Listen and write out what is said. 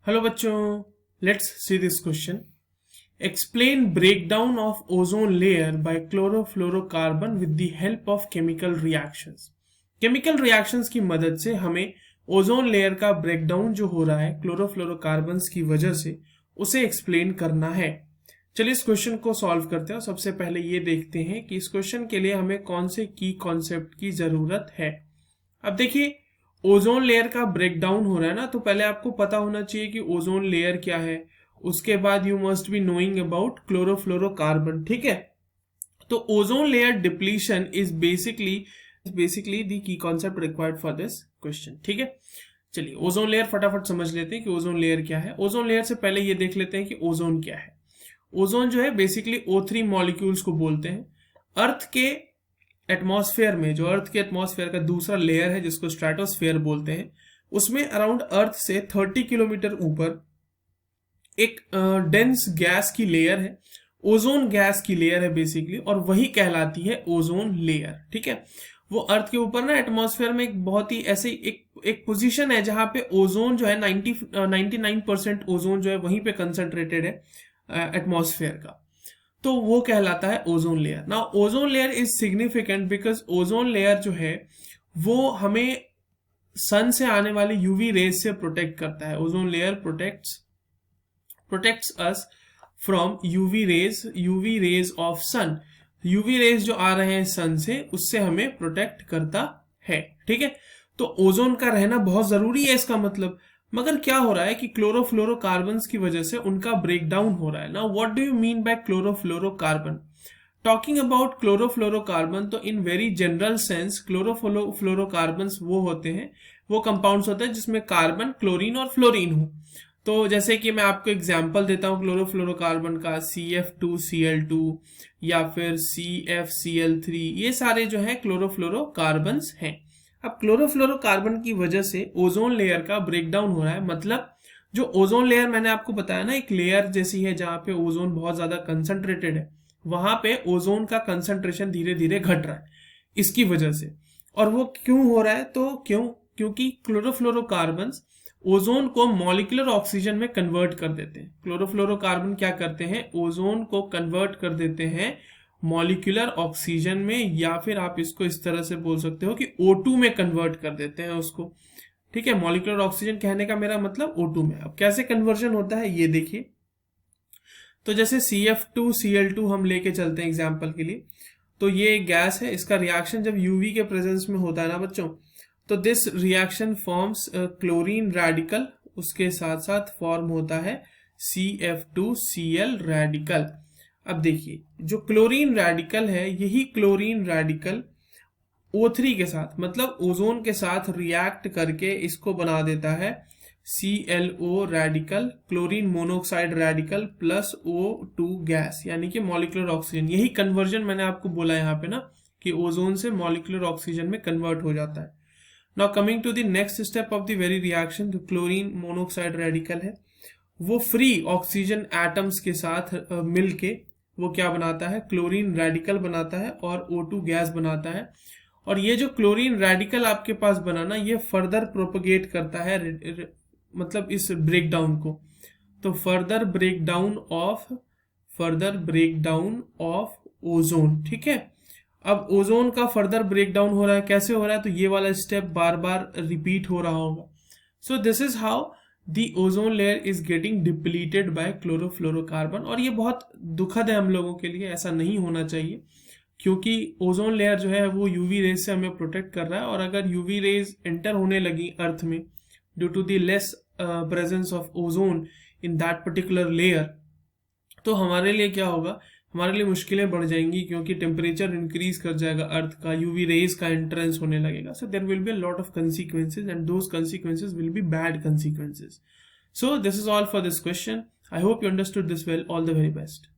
Hello बच्चों, let's see this question. Explain breakdown of ozone layer by chlorofluorocarbon with the help of chemical reactions. Chemical reactions की मदद से हमें ozone layer का breakdown जो हो रहा है क्लोरोफ्लोरोकार्बन्स की वजह से उसे एक्सप्लेन करना है. चलिए इस क्वेश्चन को सॉल्व करते हैं. सबसे पहले ये देखते हैं कि इस क्वेश्चन के लिए हमें कौन से की कॉन्सेप्ट की जरूरत है. अब देखिए, ओजोन लेयर का ब्रेकडाउन हो रहा है ना, तो पहले आपको पता होना चाहिए कि ओजोन लेयर क्या है. उसके बाद you must be knowing about chlorofluorocarbon. ठीक है, तो ozone layer depletion is basically the key concept required for this question. ठीक है, चलिए ओजोन लेयर फटाफट समझ लेते हैं कि ओजोन लेयर क्या है. ओजोन लेयर से पहले ये देख लेते हैं कि ओजोन क्या है. ओजोन जो है बेसिकली O3 मॉलिक्यूल्स को बोलते हैं. अर्थ के एटमॉस्फेयर में, जो अर्थ के एटमॉस्फेयर का दूसरा लेयर है जिसको स्ट्रेटोस्फेयर बोलते हैं, उसमें अराउंड अर्थ से 30 किलोमीटर ऊपर एक डेंस गैस की लेयर है. ओजोन गैस की लेयर है बेसिकली, और वही कहलाती है ओजोन लेयर. ठीक है, वो अर्थ के ऊपर ना एटमॉस्फेयर में एक बहुत ही ऐसे एक पोजीशन है जहां पे ओजोन जो है 99% ओजोन जो है वहीं पे कंसंट्रेटेड है एटमॉस्फेयर का. तो वो कहलाता है ozone layer. Now ozone layer is significant because ozone layer जो है वो हमें सन से आने वाले यूवी रेज से प्रोटेक्ट करता है. Ozone layer protects us from UV rays of sun. UV rays जो आ रहे हैं सन से, उससे हमें प्रोटेक्ट करता है. ठीक है, तो ओजोन का रहना बहुत जरूरी है इसका मतलब. मगर क्या हो रहा है कि क्लोरोफ्लोरोकार्बन्स की वजह से उनका ब्रेकडाउन हो रहा है. Now what do you mean by chlorofluorocarbon? Talking about chlorofluorocarbon, तो in very general sense chlorofluorocarbons वो होते हैं, वो कंपाउंड्स होते हैं जिसमें कार्बन, क्लोरीन और फ्लोरीन हो. तो जैसे कि मैं आपको एग्जांपल देता हूं क्लोरोफ्लोरोकार्बन का, CF2Cl2 या फिर CFCl3, ये सारे जो है क्लोरोफ्लोरोकार्बन्स हैं. अब क्लोरोफ्लोरोकार्बन की वजह से ओजोन लेयर का ब्रेकडाउन हो रहा है. मतलब जो ओजोन लेयर मैंने आपको बताया ना, एक लेयर जैसी है जहां पे ओजोन बहुत ज्यादा कंसंट्रेटेड है, वहां पे ओजोन का कंसंट्रेशन धीरे धीरे घट रहा है इसकी वजह से. और वो क्यों हो रहा है? तो क्योंकि क्लोरोफ्लोरोकार्बन्स ओजोन को मॉलिक्यूलर ऑक्सीजन में कन्वर्ट कर देते हैं. क्लोरोफ्लोरोकार्बन क्या करते हैं? ओजोन को कन्वर्ट कर देते हैं मॉलिक्यूलर ऑक्सीजन में, या फिर आप इसको इस तरह से बोल सकते हो कि O2 में कन्वर्ट कर देते हैं उसको. ठीक है, मॉलिक्यूलर ऑक्सीजन कहने का मेरा मतलब O2 में. अब कैसे कन्वर्जन होता है ये देखिए. तो जैसे CF2Cl2 हम लेके चलते हैं एग्जाम्पल के लिए. तो ये गैस है, इसका रिएक्शन जब यूवी के प्रेजेंस में होता है ना बच्चों, तो this reaction forms chlorine radical, उसके साथ साथ फॉर्म होता है CF2Cl रेडिकल. अब देखिए, जो क्लोरीन रेडिकल है, यही क्लोरीन रेडिकल O3 के साथ, मतलब ओजोन के साथ रिएक्ट करके इसको बना देता है ClO radical, chlorine monoxide radical plus O2 gas, यानी कि मॉलिक्यूलर ऑक्सीजन. यही कन्वर्जन मैंने आपको बोला यहाँ पे ना, कि ओजोन से मॉलिक्यूलर ऑक्सीजन में कन्वर्ट हो जाता है. Now coming to the next step of the very reaction, जो क्लोरीन मोनोऑक्साइड रेडिकल है, वो फ्री ऑक्सीजन एटम्स के साथ मिलके वो क्या बनाता है? क्लोरीन रेडिकल बनाता है और O2 गैस बनाता है. और ये जो क्लोरीन रेडिकल आपके पास बनाना, ये फर्दर प्रोपगेट करता है मतलब इस ब्रेकडाउन को. तो फर्दर ब्रेकडाउन ऑफ ओजोन. ठीक है, अब ओजोन का फर्दर ब्रेकडाउन हो रहा है. कैसे हो रहा है? तो ये वाला स्टेप बार बार रिपीट हो रहा होगा. So this is how the ozone layer is getting depleted by chlorofluorocarbon. और ये बहुत दुखद है हम लोगों के लिए, ऐसा नहीं होना चाहिए, क्योंकि ओजोन लेयर जो है वो यूवी रेज से हमें प्रोटेक्ट कर रहा है. और अगर यूवी रेज एंटर होने लगी अर्थ में due to the less presence of ozone in that particular layer, तो हमारे लिए क्या होगा? हमारे लिए मुश्किलें बढ़ जाएंगी, क्योंकि टेम्परेचर इंक्रीज कर जाएगा अर्थ का, यूवी रेज का एंट्रेंस होने लगेगा. So there will be a lot of consequences, and those consequences will be bad consequences. So this is all for this question. I hope you understood this well. All the very best.